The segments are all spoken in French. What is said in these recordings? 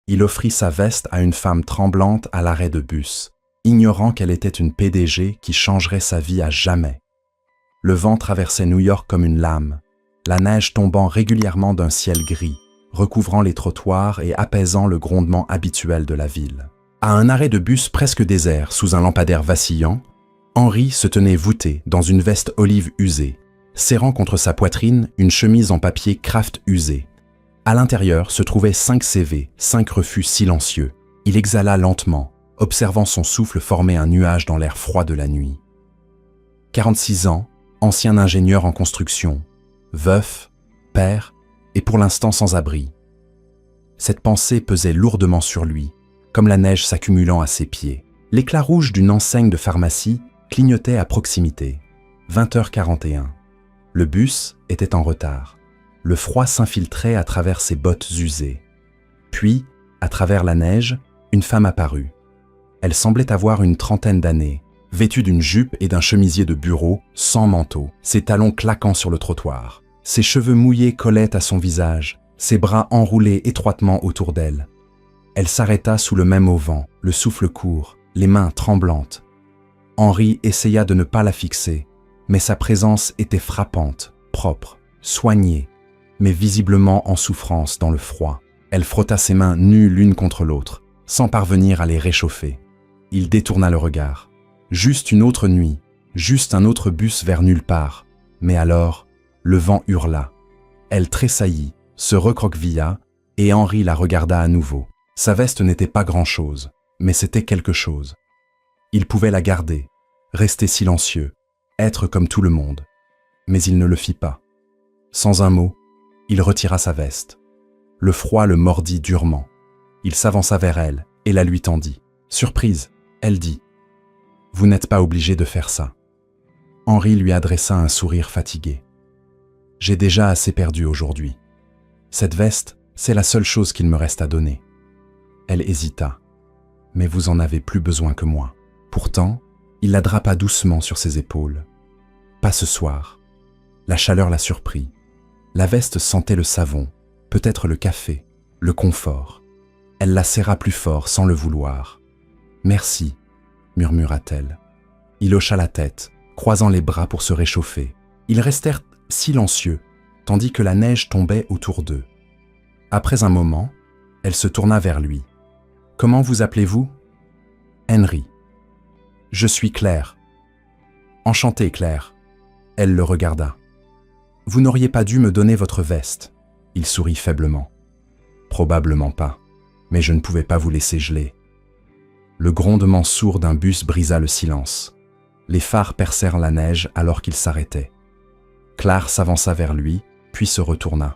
Il offrit sa veste à une femme tremblante à l'arrêt de bus, ignorant qu'elle était une PDG qui changerait sa vie à jamais. Le vent traversait New York comme une lame, la neige tombant régulièrement d'un ciel gris, recouvrant les trottoirs et apaisant le grondement habituel de la ville. À un arrêt de bus presque désert, sous un lampadaire vacillant, Henri se tenait voûté dans une veste olive usée, serrant contre sa poitrine une chemise en papier Kraft usée. À l'intérieur se trouvaient 5 CV, 5 refus silencieux. Il exhala lentement, observant son souffle former un nuage dans l'air froid de la nuit. 46 ans, ancien ingénieur en construction, veuf, père et pour l'instant sans abri. Cette pensée pesait lourdement sur lui, comme la neige s'accumulant à ses pieds. L'éclat rouge d'une enseigne de pharmacie clignotait à proximité. 20h41. Le bus était en retard. Le froid s'infiltrait à travers ses bottes usées. Puis, à travers la neige, une femme apparut. Elle semblait avoir une trentaine d'années, vêtue d'une jupe et d'un chemisier de bureau, sans manteau, ses talons claquant sur le trottoir. Ses cheveux mouillés collaient à son visage, ses bras enroulés étroitement autour d'elle. Elle s'arrêta sous le même auvent, le souffle court, les mains tremblantes. Henri essaya de ne pas la fixer, mais sa présence était frappante, propre, soignée, mais visiblement en souffrance dans le froid. Elle frotta ses mains nues l'une contre l'autre, sans parvenir à les réchauffer. Il détourna le regard. Juste une autre nuit, juste un autre bus vers nulle part. Mais alors, le vent hurla. Elle tressaillit, se recroquevilla, et Henri la regarda à nouveau. Sa veste n'était pas grand-chose, mais c'était quelque chose. Il pouvait la garder, rester silencieux, être comme tout le monde. Mais il ne le fit pas. Sans un mot, il retira sa veste. Le froid le mordit durement. Il s'avança vers elle et la lui tendit. Surprise, elle dit « Vous n'êtes pas obligé de faire ça. » Henri lui adressa un sourire fatigué. « J'ai déjà assez perdu aujourd'hui. Cette veste, c'est la seule chose qu'il me reste à donner. » Elle hésita. « Mais vous en avez plus besoin que moi. » Pourtant, il la drapa doucement sur ses épaules. « Pas ce soir. » La chaleur la surprit. La veste sentait le savon, peut-être le café, le confort. Elle la serra plus fort sans le vouloir. « Merci, » murmura-t-elle. Il hocha la tête, croisant les bras pour se réchauffer. Ils restèrent silencieux, tandis que la neige tombait autour d'eux. Après un moment, elle se tourna vers lui. « Comment vous appelez-vous »« Henri. »« Je suis Claire. »« Enchantée, Claire. » Elle le regarda. « Vous n'auriez pas dû me donner votre veste. » Il sourit faiblement. « Probablement pas, mais je ne pouvais pas vous laisser geler. » Le grondement sourd d'un bus brisa le silence. Les phares percèrent la neige alors qu'il s'arrêtait. Claire s'avança vers lui, puis se retourna.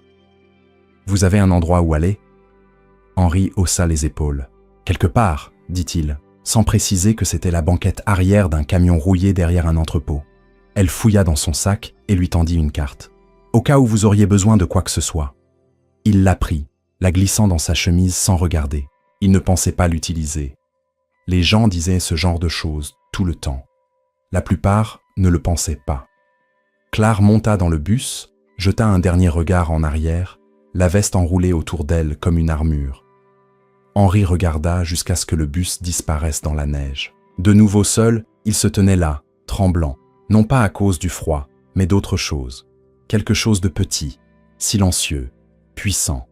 « Vous avez un endroit où aller » Henri haussa les épaules. « Quelque part, » dit-il, sans préciser que c'était la banquette arrière d'un camion rouillé derrière un entrepôt. Elle fouilla dans son sac et lui tendit une carte. « Au cas où vous auriez besoin de quoi que ce soit. » Il la prit, la glissant dans sa chemise sans regarder. Il ne pensait pas l'utiliser. Les gens disaient ce genre de choses tout le temps. La plupart ne le pensaient pas. Claire monta dans le bus, jeta un dernier regard en arrière, la veste enroulée autour d'elle comme une armure. Henri regarda jusqu'à ce que le bus disparaisse dans la neige. De nouveau seul, il se tenait là, tremblant, non pas à cause du froid, mais d'autre chose. Quelque chose de petit, silencieux, puissant.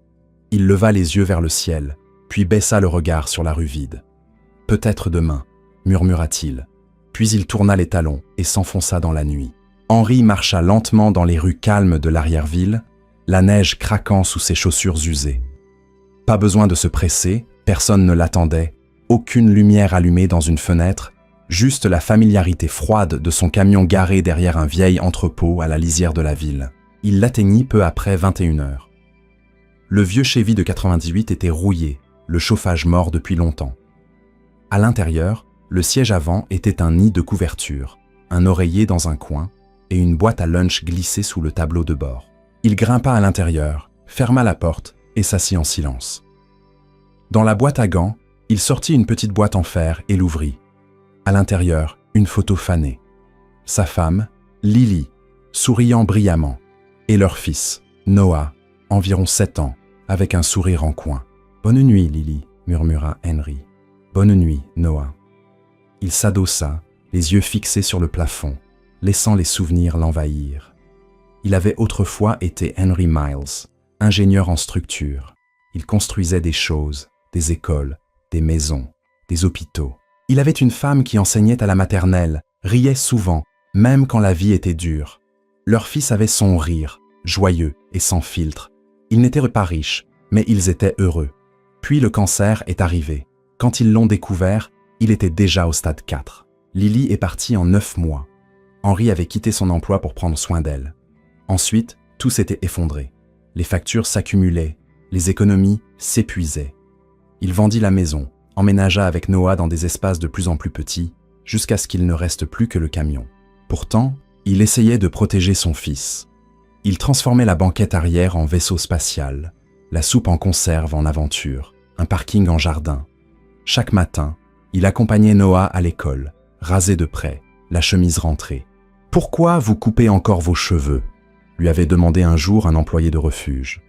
Il leva les yeux vers le ciel, puis baissa le regard sur la rue vide. « Peut-être demain », murmura-t-il. Puis il tourna les talons et s'enfonça dans la nuit. Henri marcha lentement dans les rues calmes de l'arrière-ville, la neige craquant sous ses chaussures usées. Pas besoin de se presser, personne ne l'attendait, aucune lumière allumée dans une fenêtre, juste la familiarité froide de son camion garé derrière un vieil entrepôt à la lisière de la ville. Il l'atteignit peu après 21h. Le vieux Chevy de 98 était rouillé, le chauffage mort depuis longtemps. À l'intérieur, le siège avant était un nid de couverture, un oreiller dans un coin et une boîte à lunch glissée sous le tableau de bord. Il grimpa à l'intérieur, ferma la porte et s'assit en silence. Dans la boîte à gants, il sortit une petite boîte en fer et l'ouvrit. À l'intérieur, une photo fanée. Sa femme, Lily, souriant brillamment, et leur fils, Noah, environ 7 ans, avec un sourire en coin. Bonne nuit, Lily, murmura Henry. Bonne nuit, Noah. Il s'adossa, les yeux fixés sur le plafond, laissant les souvenirs l'envahir. Il avait autrefois été Henry Miles, ingénieur en structure. Il construisait des choses, des écoles, des maisons, des hôpitaux. Il avait une femme qui enseignait à la maternelle, riait souvent, même quand la vie était dure. Leur fils avait son rire, joyeux et sans filtre. Ils n'étaient pas riches, mais ils étaient heureux. Puis le cancer est arrivé. Quand ils l'ont découvert, il était déjà au stade 4. Lily est partie en 9 mois. Henry avait quitté son emploi pour prendre soin d'elle. Ensuite, tout s'était effondré. Les factures s'accumulaient, les économies s'épuisaient. Il vendit la maison, emménagea avec Noah dans des espaces de plus en plus petits, jusqu'à ce qu'il ne reste plus que le camion. Pourtant, il essayait de protéger son fils. Il transformait la banquette arrière en vaisseau spatial, la soupe en conserve en aventure, un parking en jardin. Chaque matin, il accompagnait Noah à l'école, rasé de près, la chemise rentrée. « Pourquoi vous coupez encore vos cheveux ?» lui avait demandé un jour un employé de refuge.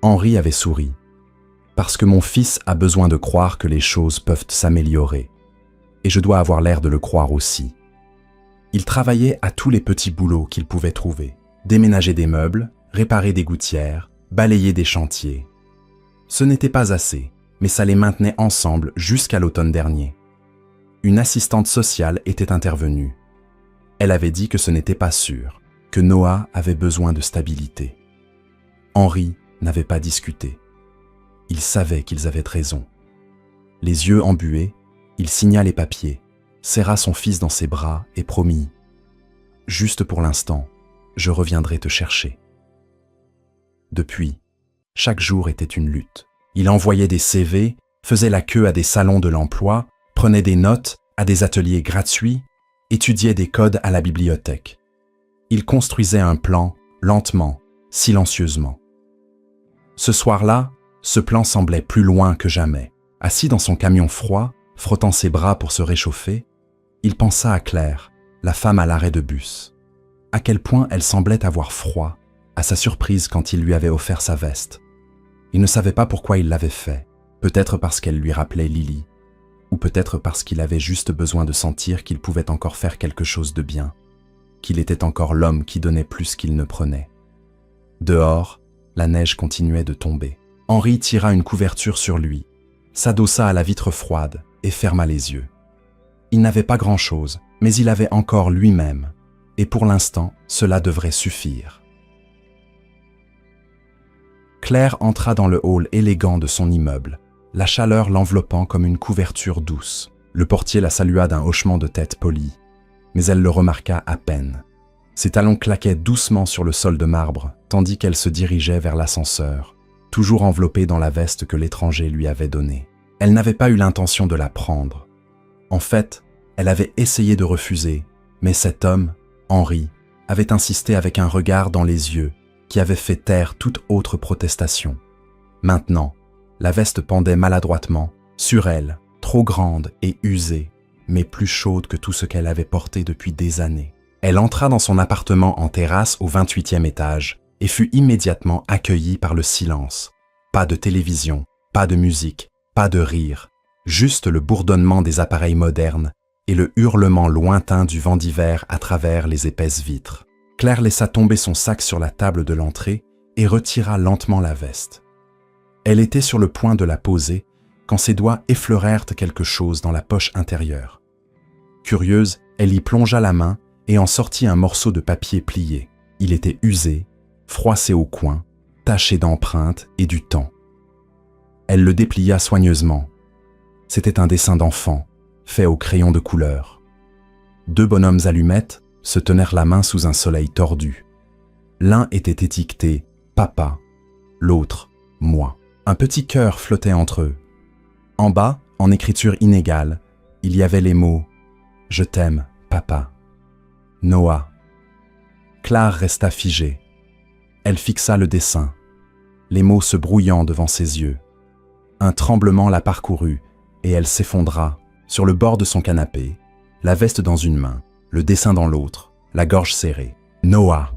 Henry avait souri. « Parce que mon fils a besoin de croire que les choses peuvent s'améliorer. Et je dois avoir l'air de le croire aussi. » Il travaillait à tous les petits boulots qu'il pouvait trouver. Déménager des meubles, réparer des gouttières, balayer des chantiers. Ce n'était pas assez, mais ça les maintenait ensemble jusqu'à l'automne dernier. Une assistante sociale était intervenue. Elle avait dit que ce n'était pas sûr, que Noah avait besoin de stabilité. Henry n'avait pas discuté. Il savait qu'ils avaient raison. Les yeux embués, il signa les papiers, serra son fils dans ses bras et promit « Juste pour l'instant, je reviendrai te chercher. » Depuis, chaque jour était une lutte. Il envoyait des CV, faisait la queue à des salons de l'emploi, prenait des notes à des ateliers gratuits, étudiait des codes à la bibliothèque. Il construisait un plan, lentement, silencieusement. Ce soir-là, ce plan semblait plus loin que jamais. Assis dans son camion froid, frottant ses bras pour se réchauffer, il pensa à Claire, la femme à l'arrêt de bus. À quel point elle semblait avoir froid, à sa surprise quand il lui avait offert sa veste. Il ne savait pas pourquoi il l'avait fait, peut-être parce qu'elle lui rappelait Lily, ou peut-être parce qu'il avait juste besoin de sentir qu'il pouvait encore faire quelque chose de bien, qu'il était encore l'homme qui donnait plus qu'il ne prenait. Dehors, la neige continuait de tomber. Henry tira une couverture sur lui, s'adossa à la vitre froide et ferma les yeux. Il n'avait pas grand-chose, mais il avait encore lui-même, et pour l'instant, cela devrait suffire. Claire entra dans le hall élégant de son immeuble, la chaleur l'enveloppant comme une couverture douce. Le portier la salua d'un hochement de tête poli, mais elle le remarqua à peine. Ses talons claquaient doucement sur le sol de marbre, tandis qu'elle se dirigeait vers l'ascenseur, toujours enveloppée dans la veste que l'étranger lui avait donnée. Elle n'avait pas eu l'intention de la prendre. En fait, elle avait essayé de refuser, mais cet homme, Henry, avait insisté avec un regard dans les yeux qui avait fait taire toute autre protestation. Maintenant, la veste pendait maladroitement, sur elle, trop grande et usée, mais plus chaude que tout ce qu'elle avait porté depuis des années. Elle entra dans son appartement en terrasse au 28e étage et fut immédiatement accueillie par le silence. Pas de télévision, pas de musique, pas de rire, juste le bourdonnement des appareils modernes et le hurlement lointain du vent d'hiver à travers les épaisses vitres. Claire laissa tomber son sac sur la table de l'entrée et retira lentement la veste. Elle était sur le point de la poser quand ses doigts effleurèrent quelque chose dans la poche intérieure. Curieuse, elle y plongea la main et en sortit un morceau de papier plié. Il était usé, froissé au coin, taché d'empreintes et du temps. Elle le déplia soigneusement. C'était un dessin d'enfant, fait au crayon de couleur. 2 bonhommes allumettes se tenèrent la main sous un soleil tordu. L'un était étiqueté « Papa », l'autre « Moi ». Un petit cœur flottait entre eux. En bas, en écriture inégale, il y avait les mots « Je t'aime, papa ». Noah. Claire resta figée. Elle fixa le dessin, les mots se brouillant devant ses yeux. Un tremblement la parcourut et elle s'effondra sur le bord de son canapé, la veste dans une main, le dessin dans l'autre, la gorge serrée. Noah.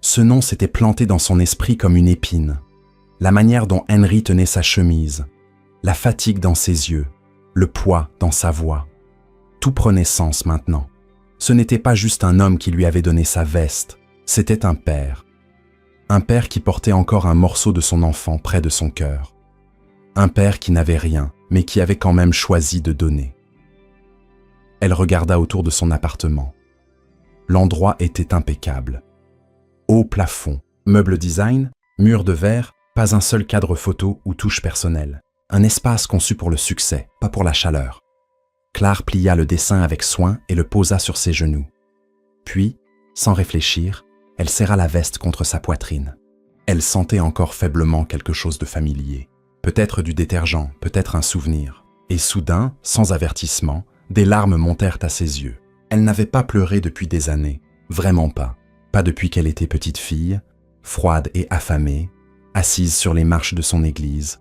Ce nom s'était planté dans son esprit comme une épine. la manière dont Henry tenait sa chemise, la fatigue dans ses yeux, le poids dans sa voix. Tout prenait sens maintenant. Ce n'était pas juste un homme qui lui avait donné sa veste, c'était un père. Un père qui portait encore un morceau de son enfant près de son cœur. Un père qui n'avait rien, mais qui avait quand même choisi de donner. Elle regarda autour de son appartement. L'endroit était impeccable. Haut plafond, meuble design, mur de verre, pas un seul cadre photo ou touche personnelle. Un espace conçu pour le succès, pas pour la chaleur. Claire plia le dessin avec soin et le posa sur ses genoux. Puis, sans réfléchir, elle serra la veste contre sa poitrine. Elle sentait encore faiblement quelque chose de familier. Peut-être du détergent, peut-être un souvenir. Et soudain, sans avertissement, des larmes montèrent à ses yeux. Elle n'avait pas pleuré depuis des années, vraiment pas. Pas depuis qu'elle était petite fille, froide et affamée, assise sur les marches de son église,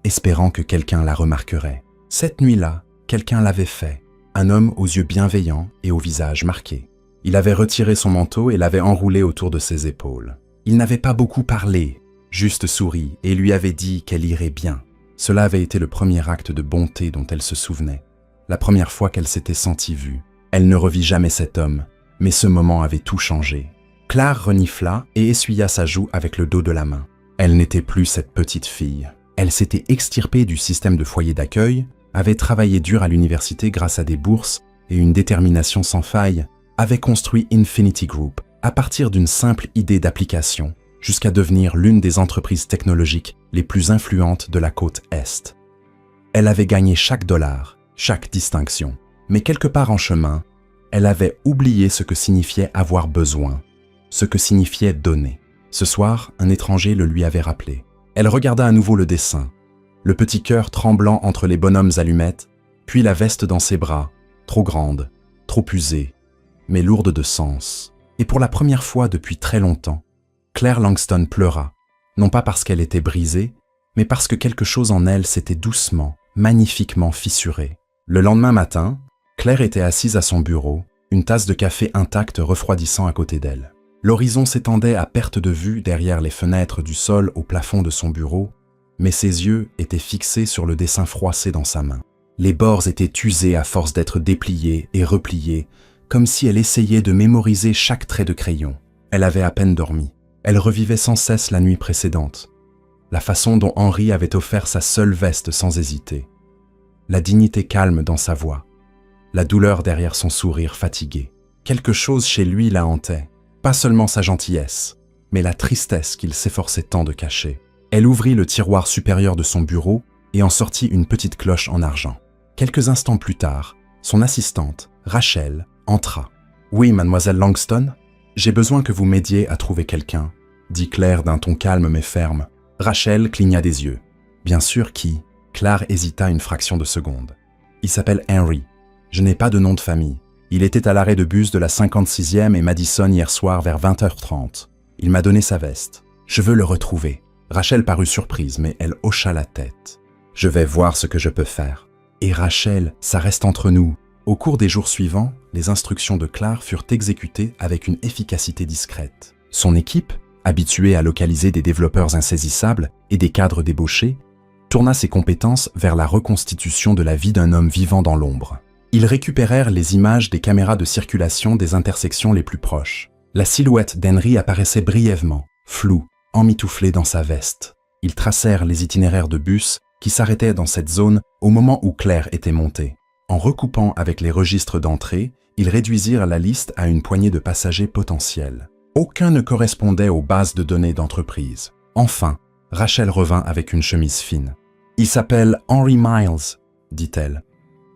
espérant que quelqu'un la remarquerait. Cette nuit-là, quelqu'un l'avait fait, un homme aux yeux bienveillants et au visage marqué. Il avait retiré son manteau et l'avait enroulé autour de ses épaules. Il n'avait pas beaucoup parlé, juste souri et lui avait dit qu'elle irait bien. Cela avait été le premier acte de bonté dont elle se souvenait. La première fois qu'elle s'était sentie vue. Elle ne revit jamais cet homme, mais ce moment avait tout changé. Claire renifla et essuya sa joue avec le dos de la main. Elle n'était plus cette petite fille. Elle s'était extirpée du système de foyer d'accueil, avait travaillé dur à l'université grâce à des bourses et une détermination sans faille, avait construit Infinity Group à partir d'une simple idée d'application, jusqu'à devenir l'une des entreprises technologiques les plus influentes de la côte Est. Elle avait gagné chaque dollar, chaque distinction, mais quelque part en chemin, elle avait oublié ce que signifiait avoir besoin, ce que signifiait donner. Ce soir, un étranger le lui avait rappelé. Elle regarda à nouveau le dessin, le petit cœur tremblant entre les bonhommes allumettes, puis la veste dans ses bras, trop grande, trop usée, mais lourde de sens. Et pour la première fois depuis très longtemps, Claire Langston pleura, non pas parce qu'elle était brisée, mais parce que quelque chose en elle s'était doucement, magnifiquement fissuré. Le lendemain matin, Claire était assise à son bureau, une tasse de café intacte refroidissant à côté d'elle. L'horizon s'étendait à perte de vue derrière les fenêtres du sol au plafond de son bureau, mais ses yeux étaient fixés sur le dessin froissé dans sa main. Les bords étaient usés à force d'être dépliés et repliés, comme si elle essayait de mémoriser chaque trait de crayon. Elle avait à peine dormi. Elle revivait sans cesse la nuit précédente, la façon dont Henry avait offert sa seule veste sans hésiter, la dignité calme dans sa voix, la douleur derrière son sourire fatigué. Quelque chose chez lui la hantait, pas seulement sa gentillesse, mais la tristesse qu'il s'efforçait tant de cacher. Elle ouvrit le tiroir supérieur de son bureau et en sortit une petite cloche en argent. Quelques instants plus tard, son assistante, Rachel, entra. « Oui, mademoiselle Langston, j'ai besoin que vous m'aidiez à trouver quelqu'un, » dit Claire d'un ton calme mais ferme. Rachel cligna des yeux. « Bien sûr, qui ?» Claire hésita une fraction de seconde. « Il s'appelle Henry. Je n'ai pas de nom de famille. Il était à l'arrêt de bus de la 56e et Madison hier soir vers 20h30. Il m'a donné sa veste. Je veux le retrouver. » Rachel parut surprise, mais elle hocha la tête. « Je vais voir ce que je peux faire. » Et Rachel, ça reste entre nous. Au cours des jours suivants, les instructions de Claire furent exécutées avec une efficacité discrète. Son équipe, habituée à localiser des développeurs insaisissables et des cadres débauchés, tourna ses compétences vers la reconstitution de la vie d'un homme vivant dans l'ombre. Ils récupérèrent les images des caméras de circulation des intersections les plus proches. La silhouette d'Henry apparaissait brièvement, floue, emmitouflée dans sa veste. Ils tracèrent les itinéraires de bus qui s'arrêtaient dans cette zone au moment où Claire était montée. En recoupant avec les registres d'entrée, ils réduisirent la liste à une poignée de passagers potentiels. Aucun ne correspondait aux bases de données d'entreprise. Enfin, Rachel revint avec une chemise fine. « Il s'appelle Henry Miles », dit-elle.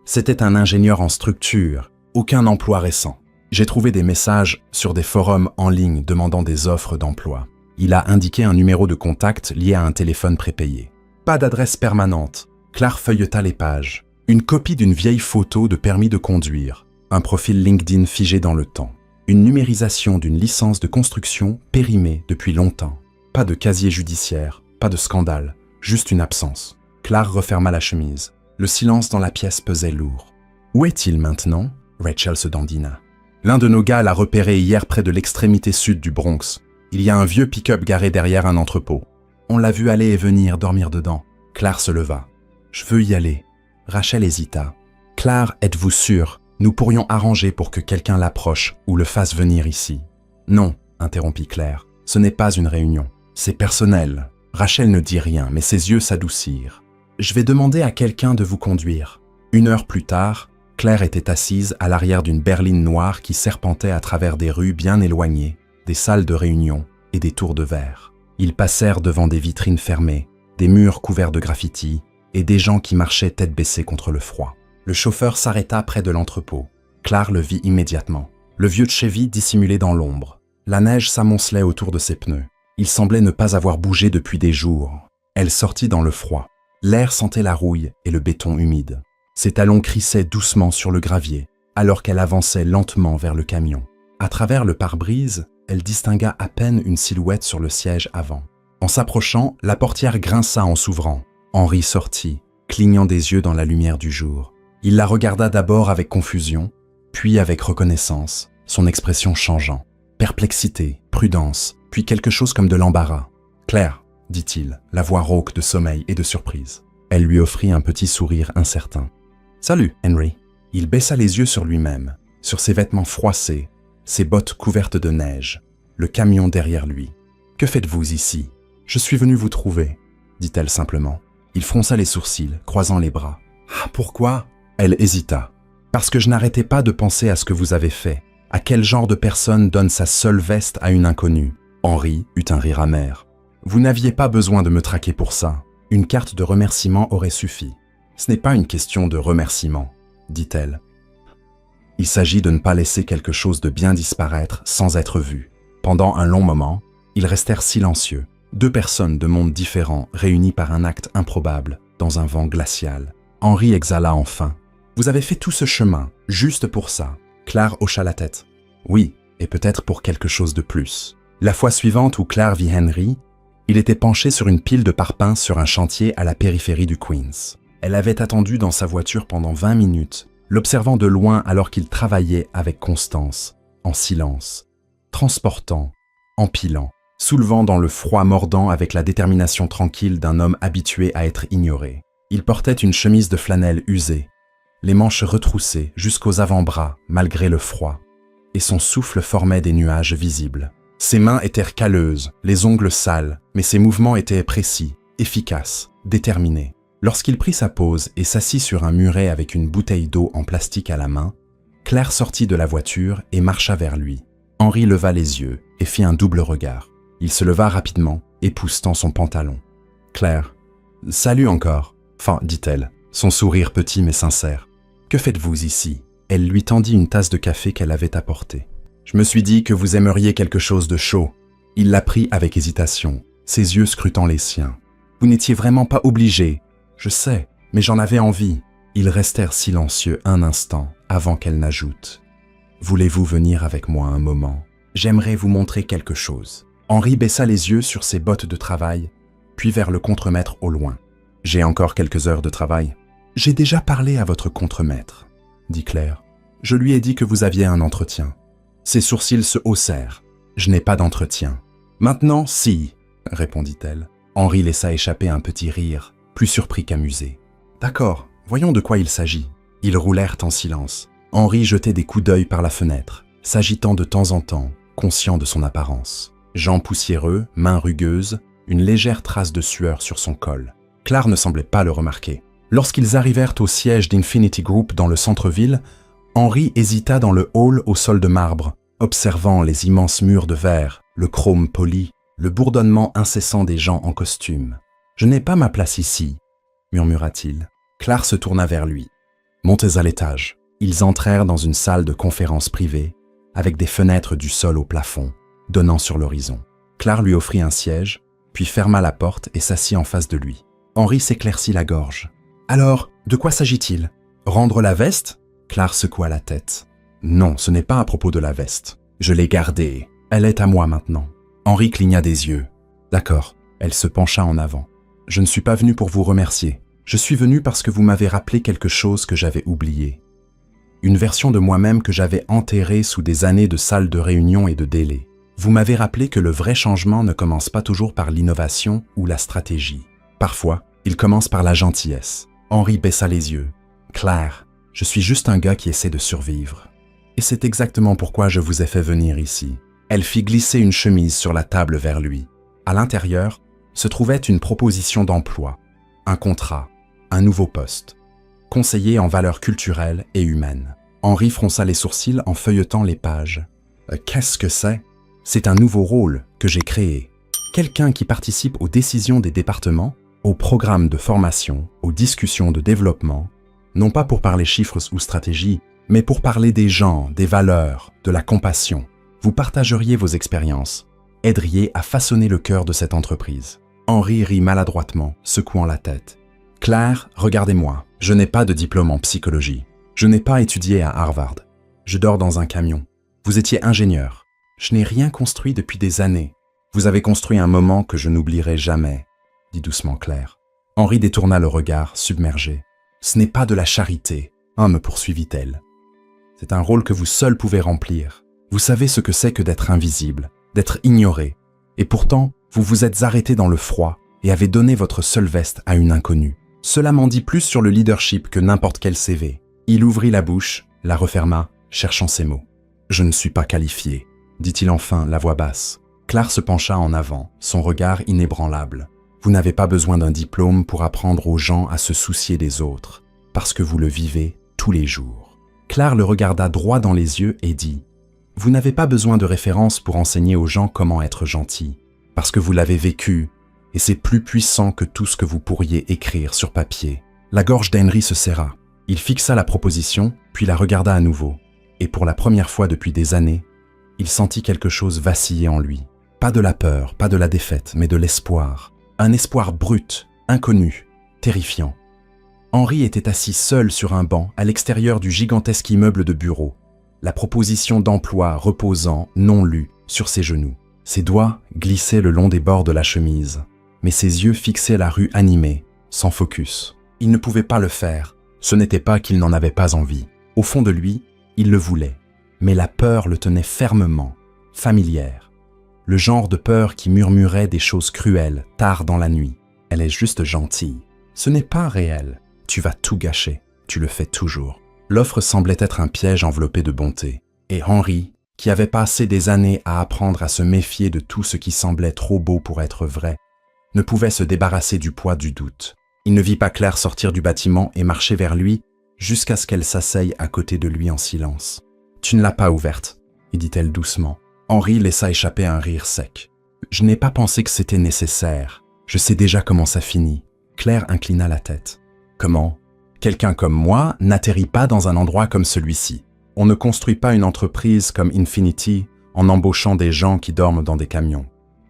C'était un ingénieur en structure, aucun emploi récent. J'ai trouvé des messages sur des forums en ligne demandant des offres d'emploi. Il a indiqué un numéro de contact lié à un téléphone prépayé. Pas d'adresse permanente. Claire feuilleta les pages. Une copie d'une vieille photo de permis de conduire, un profil LinkedIn figé dans le temps, une numérisation d'une licence de construction périmée depuis longtemps. Pas de casier judiciaire, pas de scandale, juste une absence. Claire referma la chemise. Le silence dans la pièce pesait lourd. « Où est-il maintenant ?» Rachel se dandina. « L'un de nos gars l'a repéré hier près de l'extrémité sud du Bronx. Il y a un vieux pick-up garé derrière un entrepôt. On l'a vu aller et venir, dormir dedans. Claire se leva. Je veux y aller. Rachel hésita. Claire, êtes-vous sûre? Nous pourrions arranger pour que quelqu'un l'approche ou le fasse venir ici. Non, interrompit Claire. Ce n'est pas une réunion. C'est personnel. Rachel ne dit rien, mais ses yeux s'adoucirent. Je vais demander à quelqu'un de vous conduire. 1 heure plus tard, Claire était assise à l'arrière d'une berline noire qui serpentait à travers des rues bien éloignées, des salles de réunion et des tours de verre. Ils passèrent devant des vitrines fermées, des murs couverts de graffitis et des gens qui marchaient tête baissée contre le froid. Le chauffeur s'arrêta près de l'entrepôt. Claire le vit immédiatement. Le vieux Chevy dissimulé dans l'ombre. La neige s'amoncelait autour de ses pneus. Il semblait ne pas avoir bougé depuis des jours. Elle sortit dans le froid. L'air sentait la rouille et le béton humide. Ses talons crissaient doucement sur le gravier, alors qu'elle avançait lentement vers le camion. À travers le pare-brise, elle distingua à peine une silhouette sur le siège avant. En s'approchant, la portière grinça en s'ouvrant. Henri sortit, clignant des yeux dans la lumière du jour. Il la regarda d'abord avec confusion, puis avec reconnaissance, son expression changeant. Perplexité, prudence, puis quelque chose comme de l'embarras. « Claire », dit-il, la voix rauque de sommeil et de surprise. Elle lui offrit un petit sourire incertain. « Salut, Henry ». Il baissa les yeux sur lui-même, sur ses vêtements froissés, ses bottes couvertes de neige, le camion derrière lui. « Que faites-vous ici ? Je suis venu vous trouver », dit-elle simplement. Il fronça les sourcils, croisant les bras. « Ah, pourquoi ?» Elle hésita. « Parce que je n'arrêtais pas de penser à ce que vous avez fait. À quel genre de personne donne sa seule veste à une inconnue ?» Henri eut un rire amer. « Vous n'aviez pas besoin de me traquer pour ça. Une carte de remerciement aurait suffi. Ce n'est pas une question de remerciement, dit-elle. Il s'agit de ne pas laisser quelque chose de bien disparaître sans être vu. Pendant un long moment, ils restèrent silencieux. 2 personnes de mondes différents réunies par un acte improbable, dans un vent glacial. Henri exhala enfin. « Vous avez fait tout ce chemin, juste pour ça ?» Claire hocha la tête. « Oui, et peut-être pour quelque chose de plus. » La fois suivante où Claire vit Henry, il était penché sur une pile de parpaings sur un chantier à la périphérie du Queens. Elle avait attendu dans sa voiture pendant 20 minutes, l'observant de loin alors qu'il travaillait avec constance, en silence, transportant, empilant, soulevant dans le froid mordant avec la détermination tranquille d'un homme habitué à être ignoré. Il portait une chemise de flanelle usée, les manches retroussées jusqu'aux avant-bras malgré le froid, et son souffle formait des nuages visibles. Ses mains étaient calleuses, les ongles sales, mais ses mouvements étaient précis, efficaces, déterminés. Lorsqu'il prit sa pause et s'assit sur un muret avec une bouteille d'eau en plastique à la main, Claire sortit de la voiture et marcha vers lui. Henri leva les yeux et fit un double regard. Il se leva rapidement, époussetant son pantalon. « Claire, salut encore, enfin, dit-elle, son sourire petit mais sincère. Que faites-vous ici ?» Elle lui tendit une tasse de café qu'elle avait apportée. « Je me suis dit que vous aimeriez quelque chose de chaud. » Il la prit avec hésitation, ses yeux scrutant les siens. « Vous n'étiez vraiment pas obligé. Je sais, mais j'en avais envie. » Ils restèrent silencieux un instant avant qu'elle n'ajoute. « Voulez-vous venir avec moi un moment? J'aimerais vous montrer quelque chose. » Henri baissa les yeux sur ses bottes de travail, puis vers le contremaître au loin. « J'ai encore quelques heures de travail. »« J'ai déjà parlé à votre contremaître, » dit Claire. « Je lui ai dit que vous aviez un entretien. » Ses sourcils se haussèrent. « Je n'ai pas d'entretien. »« Maintenant, si, » répondit-elle. Henri laissa échapper un petit rire, plus surpris qu'amusé. « D'accord, voyons de quoi il s'agit. » Ils roulèrent en silence. Henri jetait des coups d'œil par la fenêtre, s'agitant de temps en temps, conscient de son apparence. Jambes poussiéreux, mains rugueuses, une légère trace de sueur sur son col. Claire ne semblait pas le remarquer. Lorsqu'ils arrivèrent au siège d'Infinity Group dans le centre-ville, Henri hésita dans le hall au sol de marbre, observant les immenses murs de verre, le chrome poli, le bourdonnement incessant des gens en costume. « Je n'ai pas ma place ici, » murmura-t-il. Claire se tourna vers lui. « Montez à l'étage. » Ils entrèrent dans une salle de conférence privée, avec des fenêtres du sol au plafond, donnant sur l'horizon. Claire lui offrit un siège, puis ferma la porte et s'assit en face de lui. Henri s'éclaircit la gorge. « Alors, de quoi s'agit-il? Rendre la veste ?» Claire secoua la tête. « Non, ce n'est pas à propos de la veste. Je l'ai gardée. Elle est à moi maintenant. » Henri cligna des yeux. « D'accord. » Elle se pencha en avant. « Je ne suis pas venu pour vous remercier. Je suis venu parce que vous m'avez rappelé quelque chose que j'avais oublié. Une version de moi-même que j'avais enterrée sous des années de salles de réunion et de délai. Vous m'avez rappelé que le vrai changement ne commence pas toujours par l'innovation ou la stratégie. Parfois, il commence par la gentillesse. Henri baissa les yeux. « Claire, je suis juste un gars qui essaie de survivre. Et c'est exactement pourquoi je vous ai fait venir ici. » Elle fit glisser une chemise sur la table vers lui. À l'intérieur se trouvait une proposition d'emploi, un contrat, un nouveau poste. Conseiller en valeurs culturelles et humaines. Henri fronça les sourcils en feuilletant les pages. « Qu'est-ce que c'est ? C'est un nouveau rôle que j'ai créé. Quelqu'un qui participe aux décisions des départements, aux programmes de formation, aux discussions de développement, non pas pour parler chiffres ou stratégie, mais pour parler des gens, des valeurs, de la compassion. Vous partageriez vos expériences, aideriez à façonner le cœur de cette entreprise. » Henri rit maladroitement, secouant la tête. « Claire, regardez-moi, je n'ai pas de diplôme en psychologie. Je n'ai pas étudié à Harvard. Je dors dans un camion. Vous étiez ingénieur. Je n'ai rien construit depuis des années. Vous avez construit un moment que je n'oublierai jamais, » dit doucement Claire. Henri détourna le regard, submergé. « Ce n'est pas de la charité, hein, me poursuivit-elle. C'est un rôle que vous seul pouvez remplir. Vous savez ce que c'est que d'être invisible, d'être ignoré. Et pourtant, vous vous êtes arrêté dans le froid et avez donné votre seule veste à une inconnue. Cela m'en dit plus sur le leadership que n'importe quel CV. » Il ouvrit la bouche, la referma, cherchant ses mots. « Je ne suis pas qualifié, » dit-il enfin, la voix basse. Claire se pencha en avant, son regard inébranlable. « Vous n'avez pas besoin d'un diplôme pour apprendre aux gens à se soucier des autres, parce que vous le vivez tous les jours. » Claire le regarda droit dans les yeux et dit « Vous n'avez pas besoin de références pour enseigner aux gens comment être gentil, parce que vous l'avez vécu, et c'est plus puissant que tout ce que vous pourriez écrire sur papier. » La gorge d'Henri se serra. Il fixa la proposition, puis la regarda à nouveau. Et pour la première fois depuis des années, il sentit quelque chose vaciller en lui. Pas de la peur, pas de la défaite, mais de l'espoir. Un espoir brut, inconnu, terrifiant. Henri était assis seul sur un banc à l'extérieur du gigantesque immeuble de bureau, la proposition d'emploi reposant, non lue, sur ses genoux. Ses doigts glissaient le long des bords de la chemise, mais ses yeux fixaient la rue animée, sans focus. Il ne pouvait pas le faire. Ce n'était pas qu'il n'en avait pas envie. Au fond de lui, il le voulait. Mais la peur le tenait fermement, familière. Le genre de peur qui murmurait des choses cruelles, tard dans la nuit. « Elle est juste gentille. Ce n'est pas réel. Tu vas tout gâcher. Tu le fais toujours. » L'offre semblait être un piège enveloppé de bonté. Et Henri, qui avait passé des années à apprendre à se méfier de tout ce qui semblait trop beau pour être vrai, ne pouvait se débarrasser du poids du doute. Il ne vit pas Claire sortir du bâtiment et marcher vers lui jusqu'à ce qu'elle s'asseye à côté de lui en silence. « Tu ne l'as pas ouverte, » dit-elle doucement. Henri laissa échapper un rire sec. « Je n'ai pas pensé que c'était nécessaire. Je sais déjà comment ça finit. » Claire inclina la tête. « Comment ? Quelqu'un comme moi n'atterrit pas dans un endroit comme celui-ci. On ne construit pas une entreprise comme Infinity en embauchant des gens qui dorment dans des camions.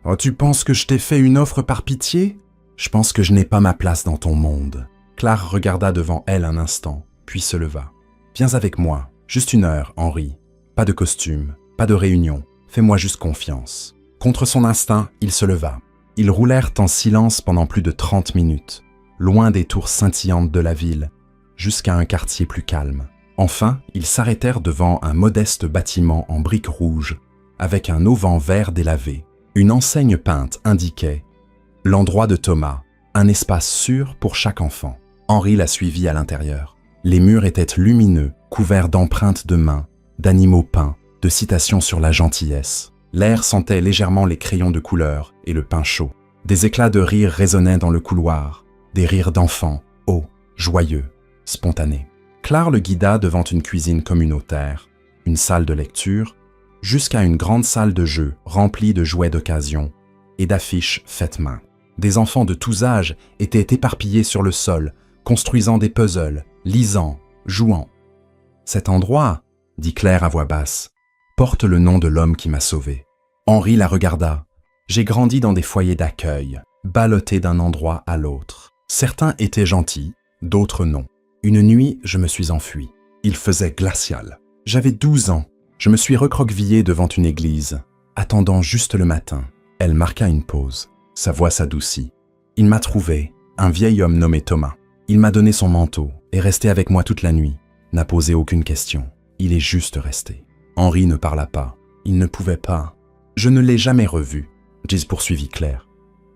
Oh, tu penses que je t'ai fait une offre par pitié ? Je pense que je n'ai pas ma place dans ton monde. » Claire regarda devant elle un instant, puis se leva. « Viens avec moi, juste 1 heure, Henri. Pas de costume, pas de réunion. Fais-moi juste confiance. » Contre son instinct, il se leva. Ils roulèrent en silence pendant plus de 30 minutes, loin des tours scintillantes de la ville, jusqu'à un quartier plus calme. Enfin, ils s'arrêtèrent devant un modeste bâtiment en briques rouges, avec un auvent vert délavé. Une enseigne peinte indiquait « L'endroit de Thomas, un espace sûr pour chaque enfant. » Henri la suivit à l'intérieur. Les murs étaient lumineux, couverts d'empreintes de mains, d'animaux peints, de citations sur la gentillesse. L'air sentait légèrement les crayons de couleur et le pain chaud. Des éclats de rire résonnaient dans le couloir, des rires d'enfants, hauts, joyeux, spontanés. Claire le guida devant une cuisine communautaire, une salle de lecture, jusqu'à une grande salle de jeu remplie de jouets d'occasion et d'affiches faites main. Des enfants de tous âges étaient éparpillés sur le sol, construisant des puzzles, lisant, jouant. « Cet endroit, » dit Claire à voix basse, « porte le nom de l'homme qui m'a sauvé. » Henri la regarda. « J'ai grandi dans des foyers d'accueil, ballottés d'un endroit à l'autre. Certains étaient gentils, d'autres non. Une nuit, je me suis enfui. Il faisait glacial. J'avais 12 ans. Je me suis recroquevillé devant une église, attendant juste le matin. » Elle marqua une pause. Sa voix s'adoucit. « Il m'a trouvé, un vieil homme nommé Thomas. Il m'a donné son manteau, est resté avec moi toute la nuit, n'a posé aucune question. Il est juste resté. » Henri ne parla pas. Il ne pouvait pas. « Je ne l'ai jamais revu, Giz poursuivit Claire.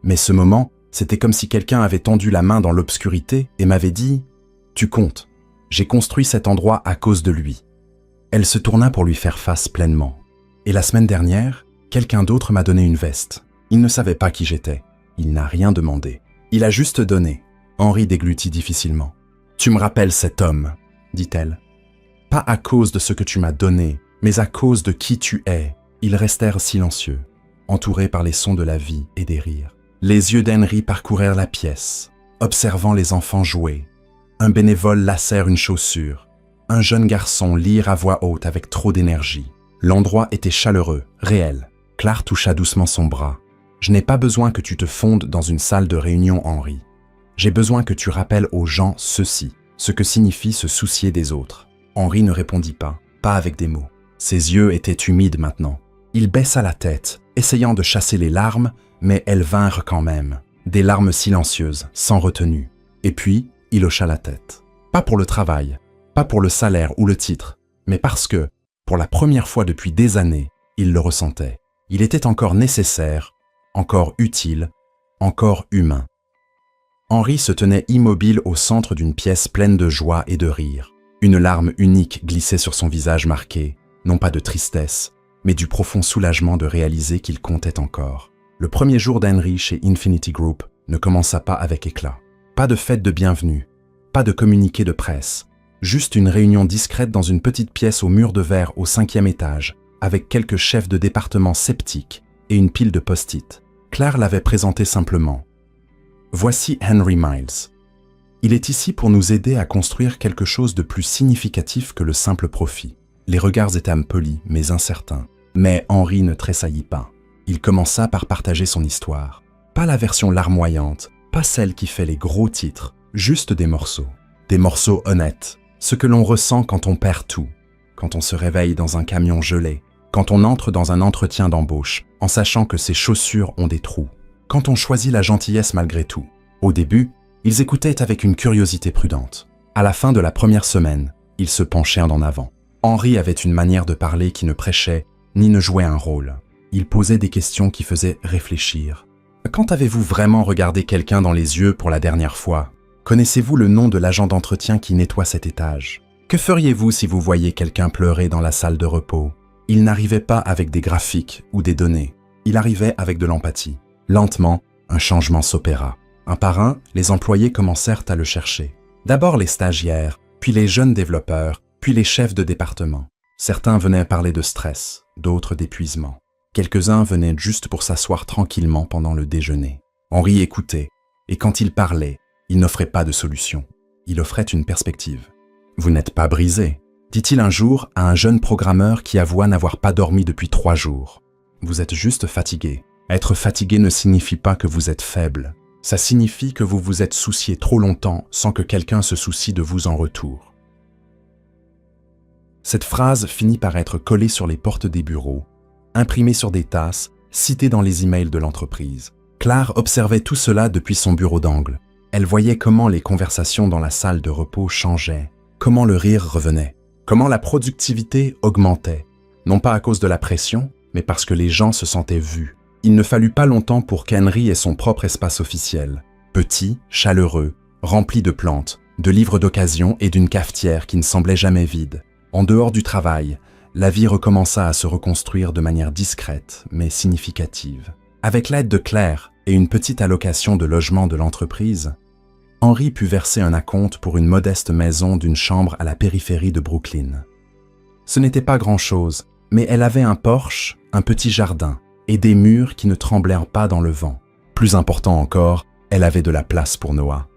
Mais ce moment, c'était comme si quelqu'un avait tendu la main dans l'obscurité et m'avait dit « Tu comptes, j'ai construit cet endroit à cause de lui. » Elle se tourna pour lui faire face pleinement. Et la semaine dernière, quelqu'un d'autre m'a donné une veste. Il ne savait pas qui j'étais. Il n'a rien demandé. Il a juste donné. Henri déglutit difficilement. « Tu me rappelles cet homme, » dit-elle. « Pas à cause de ce que tu m'as donné, mais à cause de qui tu es. » Ils restèrent silencieux, entourés par les sons de la vie et des rires. Les yeux d'Henri parcourèrent la pièce, observant les enfants jouer. Un bénévole lacère une chaussure. Un jeune garçon lire à voix haute avec trop d'énergie. L'endroit était chaleureux, réel. Claire toucha doucement son bras. « Je n'ai pas besoin que tu te fondes dans une salle de réunion, Henri. J'ai besoin que tu rappelles aux gens ceci, ce que signifie se soucier des autres. » Henri ne répondit pas avec des mots. Ses yeux étaient humides maintenant. Il baissa la tête, essayant de chasser les larmes, mais elles vinrent quand même. Des larmes silencieuses, sans retenue. Et puis, il hocha la tête. Pas pour le travail, pas pour le salaire ou le titre, mais parce que, pour la première fois depuis des années, il le ressentait. Il était encore nécessaire, encore utile, encore humain. Henri se tenait immobile au centre d'une pièce pleine de joie et de rire. Une larme unique glissait sur son visage marqué, non pas de tristesse, mais du profond soulagement de réaliser qu'il comptait encore. Le premier jour d'Henri chez Infinity Group ne commença pas avec éclat. Pas de fête de bienvenue, pas de communiqué de presse, juste une réunion discrète dans une petite pièce au mur de verre au 5e étage, avec quelques chefs de département sceptiques et une pile de post-it. Claire l'avait présenté simplement. Voici Henry Miles. Il est ici pour nous aider à construire quelque chose de plus significatif que le simple profit. Les regards étaient polis, mais incertains. Mais Henri ne tressaillit pas. Il commença par partager son histoire. Pas la version larmoyante, pas celle qui fait les gros titres, juste des morceaux. Des morceaux honnêtes, ce que l'on ressent quand on perd tout, quand on se réveille dans un camion gelé, quand on entre dans un entretien d'embauche en sachant que ses chaussures ont des trous, quand on choisit la gentillesse malgré tout. Au début, ils écoutaient avec une curiosité prudente. À la fin de la première semaine, ils se penchaient en avant. Henri avait une manière de parler qui ne prêchait ni ne jouait un rôle. Il posait des questions qui faisaient réfléchir. Quand avez-vous vraiment regardé quelqu'un dans les yeux pour la dernière fois? Connaissez-vous le nom de l'agent d'entretien qui nettoie cet étage? Que feriez-vous si vous voyiez quelqu'un pleurer dans la salle de repos? Il n'arrivait pas avec des graphiques ou des données. Il arrivait avec de l'empathie. Lentement, un changement s'opéra. Un par un, les employés commencèrent à le chercher. D'abord les stagiaires, puis les jeunes développeurs, puis les chefs de département. Certains venaient parler de stress, d'autres d'épuisement. Quelques-uns venaient juste pour s'asseoir tranquillement pendant le déjeuner. Henri écoutait, et quand il parlait, il n'offrait pas de solution. Il offrait une perspective. « Vous n'êtes pas brisé », dit-il un jour à un jeune programmeur qui avoua n'avoir pas dormi depuis 3 jours. « Vous êtes juste fatigué. Être fatigué ne signifie pas que vous êtes faible. Ça signifie que vous vous êtes soucié trop longtemps sans que quelqu'un se soucie de vous en retour. » Cette phrase finit par être collée sur les portes des bureaux, imprimée sur des tasses, citée dans les emails de l'entreprise. Claire observait tout cela depuis son bureau d'angle. Elle voyait comment les conversations dans la salle de repos changeaient, comment le rire revenait, comment la productivité augmentait, non pas à cause de la pression, mais parce que les gens se sentaient vus. Il ne fallut pas longtemps pour qu'Henry ait son propre espace officiel, petit, chaleureux, rempli de plantes, de livres d'occasion et d'une cafetière qui ne semblait jamais vide. En dehors du travail, la vie recommença à se reconstruire de manière discrète mais significative. Avec l'aide de Claire et une petite allocation de logement de l'entreprise, Henri put verser un acompte pour une modeste maison d'une chambre à la périphérie de Brooklyn. Ce n'était pas grand-chose, mais elle avait un porche, un petit jardin et des murs qui ne tremblèrent pas dans le vent. Plus important encore, elle avait de la place pour Noah.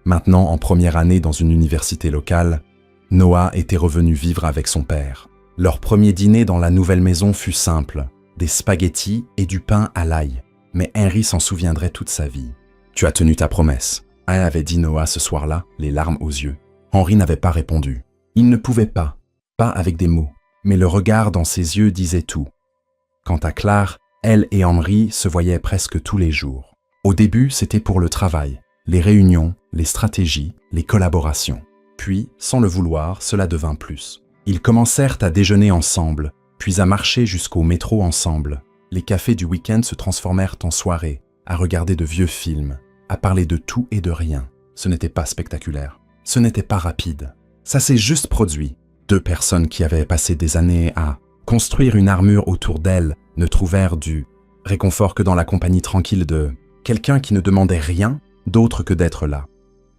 Maintenant, en première année dans une université locale, Noah était revenu vivre avec son père. Leur premier dîner dans la nouvelle maison fut simple, des spaghettis et du pain à l'ail. Mais Henry s'en souviendrait toute sa vie. « Tu as tenu ta promesse », avait dit Noah ce soir-là, les larmes aux yeux. Henry n'avait pas répondu. Il ne pouvait pas avec des mots, mais le regard dans ses yeux disait tout. Quant à Claire, elle et Henry se voyaient presque tous les jours. Au début, c'était pour le travail, les réunions, les stratégies, les collaborations. Puis, sans le vouloir, cela devint plus. Ils commencèrent à déjeuner ensemble, puis à marcher jusqu'au métro ensemble. Les cafés du week-end se transformèrent en soirées, à regarder de vieux films, à parler de tout et de rien. Ce n'était pas spectaculaire. Ce n'était pas rapide. Ça s'est juste produit. Deux personnes qui avaient passé des années à construire une armure autour d'elles ne trouvèrent du réconfort que dans la compagnie tranquille de quelqu'un qui ne demandait rien d'autre que d'être là.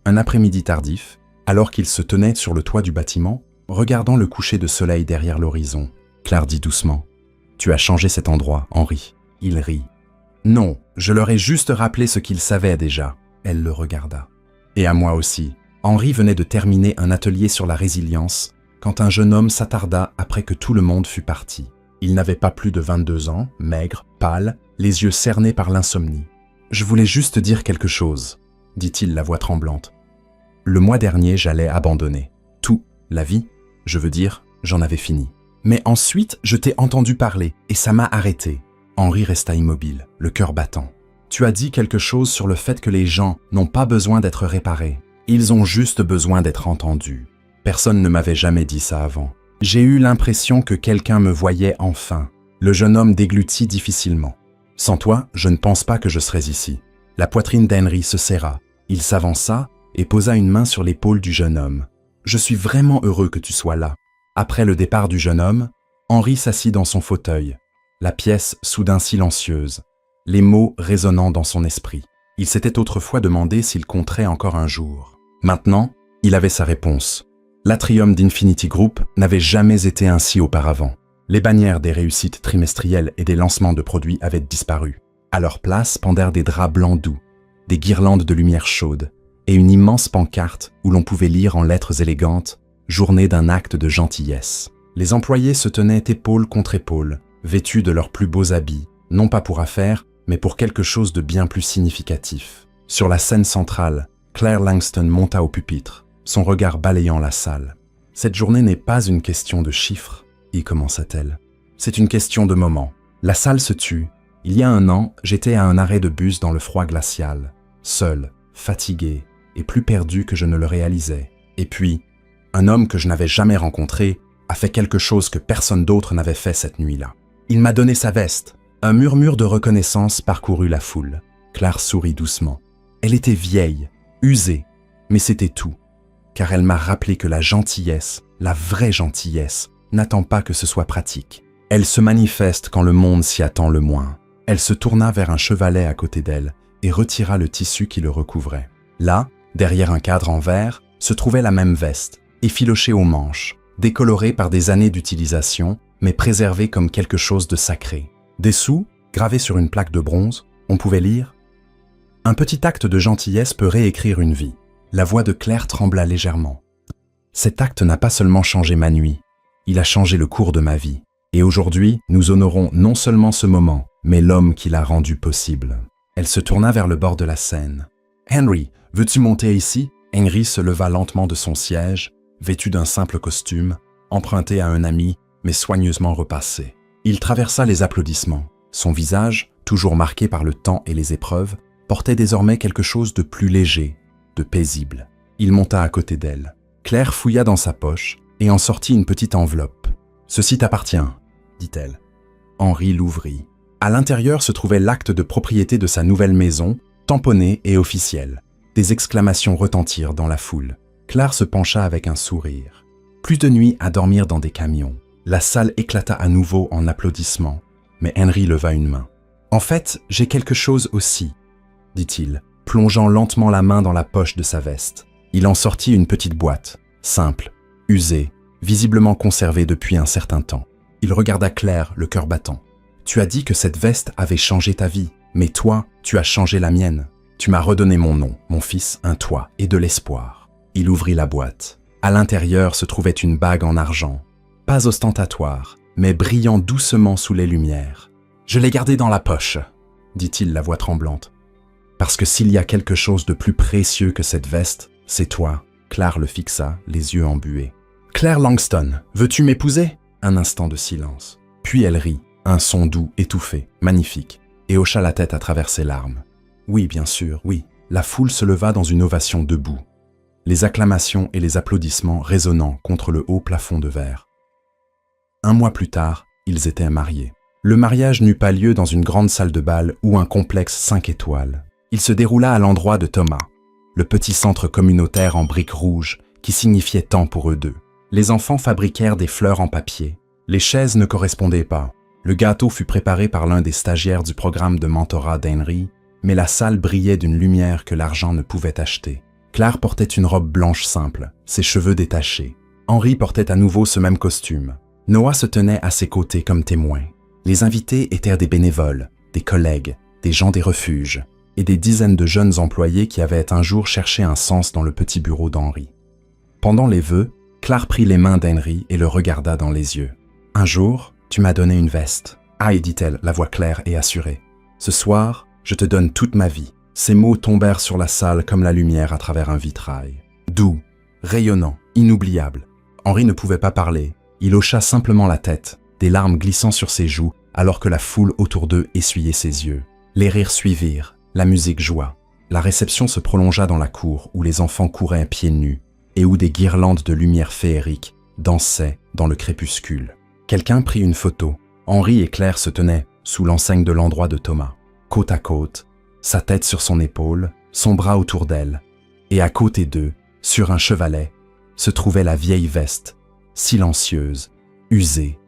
Un après-midi tardif, alors qu'ils se tenaient sur le toit du bâtiment, regardant le coucher de soleil derrière l'horizon, Claire dit doucement « Tu as changé cet endroit, Henry. » Il rit. « Non, je leur ai juste rappelé ce qu'ils savaient déjà. » Elle le regarda. « Et à moi aussi. » Henry venait de terminer un atelier sur la résilience quand un jeune homme s'attarda après que tout le monde fut parti. Il n'avait pas plus de 22 ans, maigre, pâle, les yeux cernés par l'insomnie. « Je voulais juste dire quelque chose, » dit-il la voix tremblante. « Le mois dernier, j'allais abandonner. Tout, la vie, je veux dire, j'en avais fini. Mais ensuite, je t'ai entendu parler et ça m'a arrêté. » Henry resta immobile, le cœur battant. « Tu as dit quelque chose sur le fait que les gens n'ont pas besoin d'être réparés. Ils ont juste besoin d'être entendus. Personne ne m'avait jamais dit ça avant. J'ai eu l'impression que quelqu'un me voyait enfin. » Le jeune homme déglutit difficilement. « Sans toi, je ne pense pas que je serais ici. » La poitrine d'Henry se serra. Il s'avança et posa une main sur l'épaule du jeune homme. « Je suis vraiment heureux que tu sois là. » Après le départ du jeune homme, Henry s'assit dans son fauteuil, la pièce soudain silencieuse, les mots résonnant dans son esprit. Il s'était autrefois demandé s'il compterait encore un jour. Maintenant, il avait sa réponse. L'atrium d'Infinity Group n'avait jamais été ainsi auparavant. Les bannières des réussites trimestrielles et des lancements de produits avaient disparu. À leur place pendèrent des draps blancs doux, des guirlandes de lumière chaude et une immense pancarte où l'on pouvait lire en lettres élégantes « Journée d'un acte de gentillesse ». Les employés se tenaient épaule contre épaule, vêtus de leurs plus beaux habits, non pas pour affaires, mais pour quelque chose de bien plus significatif. Sur la scène centrale, Claire Langston monta au pupitre, son regard balayant la salle. « Cette journée n'est pas une question de chiffres, » y commença-t-elle. « C'est une question de moment. La salle se tut. Il y a un an, j'étais à un arrêt de bus dans le froid glacial, seul, fatigué et plus perdu que je ne le réalisais. Et puis, un homme que je n'avais jamais rencontré a fait quelque chose que personne d'autre n'avait fait cette nuit-là. Il m'a donné sa veste. » Un murmure de reconnaissance parcourut la foule. Claire sourit doucement. Elle était vieille, usée, mais c'était tout. Car elle m'a rappelé que la gentillesse, la vraie gentillesse, n'attend pas que ce soit pratique. Elle se manifeste quand le monde s'y attend le moins. Elle se tourna vers un chevalet à côté d'elle et retira le tissu qui le recouvrait. Là, derrière un cadre en verre, se trouvait la même veste, effilochée aux manches, décolorée par des années d'utilisation, mais préservée comme quelque chose de sacré. Dessous, gravé sur une plaque de bronze, on pouvait lire « Un petit acte de gentillesse peut réécrire une vie. » La voix de Claire trembla légèrement. « Cet acte n'a pas seulement changé ma nuit, il a changé le cours de ma vie. Et aujourd'hui, nous honorons non seulement ce moment, mais l'homme qui l'a rendu possible. » Elle se tourna vers le bord de la scène. « Henry, veux-tu monter ici ?» Henry se leva lentement de son siège, vêtu d'un simple costume, emprunté à un ami, mais soigneusement repassé. Il traversa les applaudissements. Son visage, toujours marqué par le temps et les épreuves, portait désormais quelque chose de plus léger, de paisible. Il monta à côté d'elle. Claire fouilla dans sa poche et en sortit une petite enveloppe. « Ceci t'appartient, » dit-elle. Henry l'ouvrit. À l'intérieur se trouvait l'acte de propriété de sa nouvelle maison, tamponné et officiel. Des exclamations retentirent dans la foule. Claire se pencha avec un sourire. Plus de nuit à dormir dans des camions. La salle éclata à nouveau en applaudissements, mais Henry leva une main. « En fait, j'ai quelque chose aussi, » dit-il, plongeant lentement la main dans la poche de sa veste. Il en sortit une petite boîte, simple, usée, visiblement conservée depuis un certain temps. Il regarda Claire, le cœur battant. « Tu as dit que cette veste avait changé ta vie, mais toi, tu as changé la mienne. Tu m'as redonné mon nom, mon fils, un toit et de l'espoir. » Il ouvrit la boîte. À l'intérieur se trouvait une bague en argent. Pas ostentatoire, mais brillant doucement sous les lumières. « Je l'ai gardée dans la poche, » dit-il la voix tremblante. « Parce que s'il y a quelque chose de plus précieux que cette veste, c'est toi. » Claire le fixa, les yeux embués. « Claire Langston, veux-tu m'épouser ?» Un instant de silence. Puis elle rit, un son doux, étouffé, magnifique, et hocha la tête à travers ses larmes. « Oui, bien sûr, oui. » La foule se leva dans une ovation debout. Les acclamations et les applaudissements résonnant contre le haut plafond de verre. Un mois plus tard, ils étaient mariés. Le mariage n'eut pas lieu dans une grande salle de bal ou un complexe 5 étoiles. Il se déroula à l'endroit de Thomas, le petit centre communautaire en briques rouges qui signifiait tant pour eux deux. Les enfants fabriquèrent des fleurs en papier. Les chaises ne correspondaient pas. Le gâteau fut préparé par l'un des stagiaires du programme de mentorat d'Henry, mais la salle brillait d'une lumière que l'argent ne pouvait acheter. Claire portait une robe blanche simple, ses cheveux détachés. Henry portait à nouveau ce même costume. Noah se tenait à ses côtés comme témoin. Les invités étaient des bénévoles, des collègues, des gens des refuges et des dizaines de jeunes employés qui avaient un jour cherché un sens dans le petit bureau d'Henry. Pendant les vœux, Claire prit les mains d'Henry et le regarda dans les yeux. « Un jour, tu m'as donné une veste. »« Aïe, dit-elle, la voix claire et assurée. Ce soir, je te donne toute ma vie. » Ces mots tombèrent sur la salle comme la lumière à travers un vitrail. Doux, rayonnant, inoubliable. Henry ne pouvait pas parler. Il hocha simplement la tête, des larmes glissant sur ses joues, alors que la foule autour d'eux essuyait ses yeux. Les rires suivirent, la musique joua. La réception se prolongea dans la cour où les enfants couraient pieds nus et où des guirlandes de lumière féerique dansaient dans le crépuscule. Quelqu'un prit une photo. Henry et Claire se tenaient sous l'enseigne de l'endroit de Thomas, côte à côte, sa tête sur son épaule, son bras autour d'elle, et à côté d'eux, sur un chevalet, se trouvait la vieille veste, silencieuse, usée,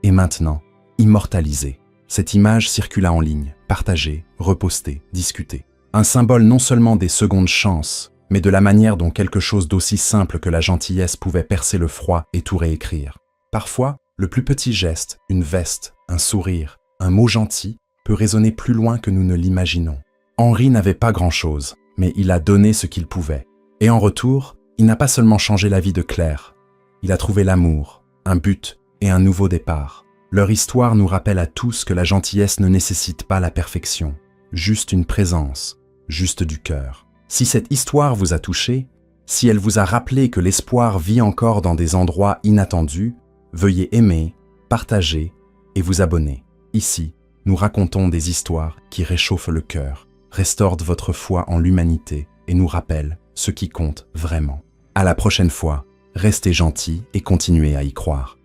et maintenant immortalisée. Cette image circula en ligne, partagée, repostée, discutée. Un symbole non seulement des secondes chances, mais de la manière dont quelque chose d'aussi simple que la gentillesse pouvait percer le froid et tout réécrire. Parfois, le plus petit geste, une veste, un sourire, un mot gentil, peut résonner plus loin que nous ne l'imaginons. Henry n'avait pas grand-chose, mais il a donné ce qu'il pouvait. Et en retour, il n'a pas seulement changé la vie de Claire. Il a trouvé l'amour, un but et un nouveau départ. Leur histoire nous rappelle à tous que la gentillesse ne nécessite pas la perfection, juste une présence, juste du cœur. Si cette histoire vous a touché, si elle vous a rappelé que l'espoir vit encore dans des endroits inattendus, veuillez aimer, partager et vous abonner. Ici, nous racontons des histoires qui réchauffent le cœur, restaurent votre foi en l'humanité et nous rappellent ce qui compte vraiment. À la prochaine fois, restez gentils et continuez à y croire.